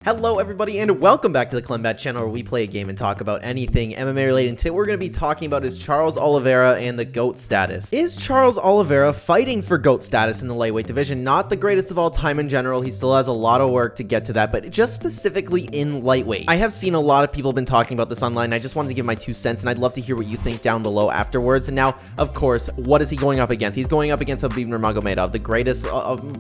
Hello everybody and welcome back to the CLEN channel where we play a game and talk about anything MMA related. And today we're going to be talking about is Charles Oliveira and the GOAT status. Is Charles Oliveira fighting for GOAT status in the lightweight division? Not the greatest of all time in general. He still has a lot of work to get to that, but just specifically in lightweight. I have seen a lot of people been talking about this online. I just wanted to give my 2 cents and I'd love to hear what you think down below afterwards. And now, of course, what is he going up against? He's going up against Khabib Nurmagomedov, the greatest.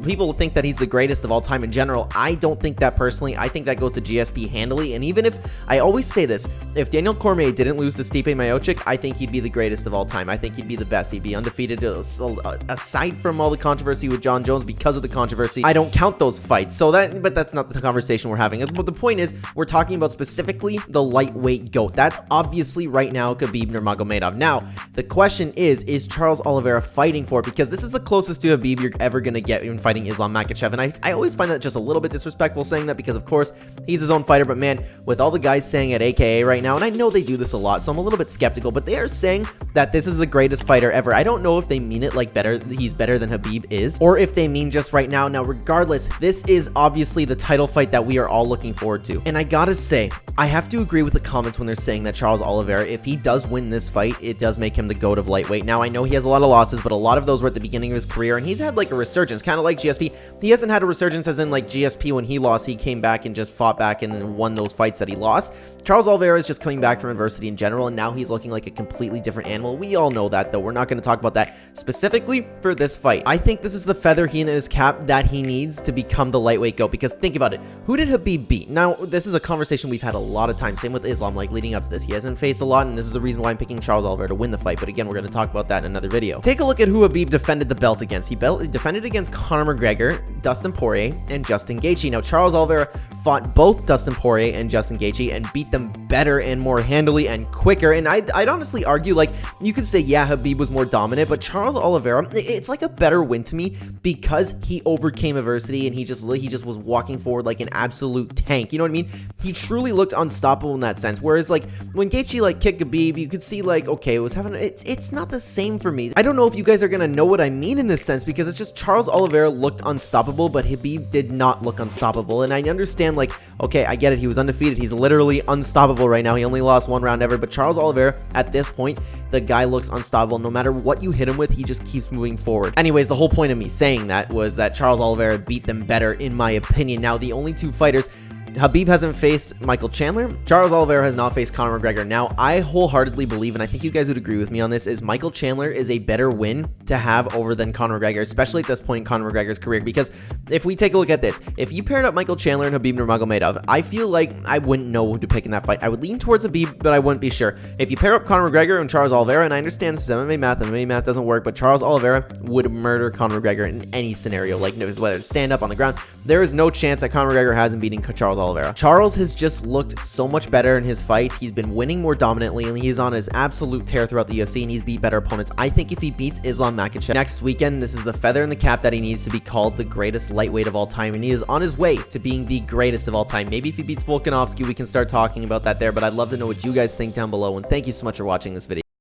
People think that he's the greatest of all time in general. I don't think that personally. I think that goes to GSP handily, and even if, I always say this, if Daniel Cormier didn't lose to Stipe Miocic, I think he'd be the greatest of all time. I think he'd be the best. He'd be undefeated, aside from all the controversy with John Jones. Because of the controversy, I don't count those fights, but that's not the conversation we're having. But the point is, we're talking about specifically the lightweight GOAT. That's obviously right now Khabib Nurmagomedov. Now, the question is Charles Oliveira fighting for it? Because this is the closest to Khabib you're ever going to get when fighting Islam Makhachev, and I always find that just a little bit disrespectful saying that, because of course he's his own fighter, but man, with all the guys saying at AKA right now, and I know they do this a lot, so I'm a little bit skeptical, but they are saying that this is the greatest fighter ever. I don't know if they mean it like he's better than Khabib is, or if they mean just right now. Now, regardless, this is obviously the title fight that we are all looking forward to. And I gotta say, I have to agree with the comments when they're saying that Charles Oliveira, if he does win this fight, it does make him the GOAT of lightweight. Now, I know he has a lot of losses, but a lot of those were at the beginning of his career, and he's had like a resurgence, kind of like GSP. He hasn't had a resurgence as in like GSP when he lost, he came back and just fought back and then won those fights that he lost. Charles Oliveira is just coming back from adversity in general, and now he's looking like a completely different animal. We all know that, though. We're not going to talk about that specifically for this fight. I think this is the feather in his cap that he needs to become the lightweight GOAT, because think about it. Who did Khabib beat? Now, this is a conversation we've had a lot of times. Same with Islam, like leading up to this. He hasn't faced a lot, and this is the reason why I'm picking Charles Oliveira to win the fight. But again, we're going to talk about that in another video. Take a look at who Khabib defended the belt against. He defended against Conor McGregor, Dustin Poirier, and Justin Gaethje. Now, Charles Oliveira fought both Dustin Poirier and Justin Gaethje and beat them better and more handily and quicker. And I'd honestly argue, like, you could say, yeah, Khabib was more dominant, but Charles Oliveira, it's like a better win to me because he overcame adversity and he just was walking forward like an absolute tank. You know what I mean? He truly looked unstoppable in that sense. Whereas, like, when Gaethje like kicked Khabib, you could see like, okay, it's not the same for me. I don't know if you guys are gonna know what I mean in this sense, because it's just Charles Oliveira looked unstoppable, but Khabib did not look unstoppable. And I understand, like, okay, I get it. He was undefeated. He's literally unstoppable right now. He only lost 1 round ever, but Charles Oliveira, at this point, the guy looks unstoppable. No matter what you hit him with, he just keeps moving forward. Anyways, the whole point of me saying that was that Charles Oliveira beat them better, in my opinion. Now, the only 2 fighters, Khabib hasn't faced Michael Chandler. Charles Oliveira has not faced Conor McGregor. Now, I wholeheartedly believe, and I think you guys would agree with me on this, is Michael Chandler is a better win to have over than Conor McGregor, especially at this point in Conor McGregor's career. Because if we take a look at this, if you paired up Michael Chandler and Khabib Nurmagomedov, I feel like I wouldn't know who to pick in that fight. I would lean towards Khabib, but I wouldn't be sure. If you pair up Conor McGregor and Charles Oliveira, and I understand this is MMA math doesn't work, but Charles Oliveira would murder Conor McGregor in any scenario, like whether it's stand up on the ground. There is no chance that Conor McGregor hasn't beating Charles Oliveira. Charles has just looked so much better in his fights. He's been winning more dominantly, and he's on his absolute tear throughout the UFC, and he's beat better opponents. I think if he beats Islam Makhachev next weekend, this is the feather in the cap that he needs to be called the greatest lightweight of all time, and he is on his way to being the greatest of all time. Maybe if he beats Volkanovski, we can start talking about that there, but I'd love to know what you guys think down below, and thank you so much for watching this video.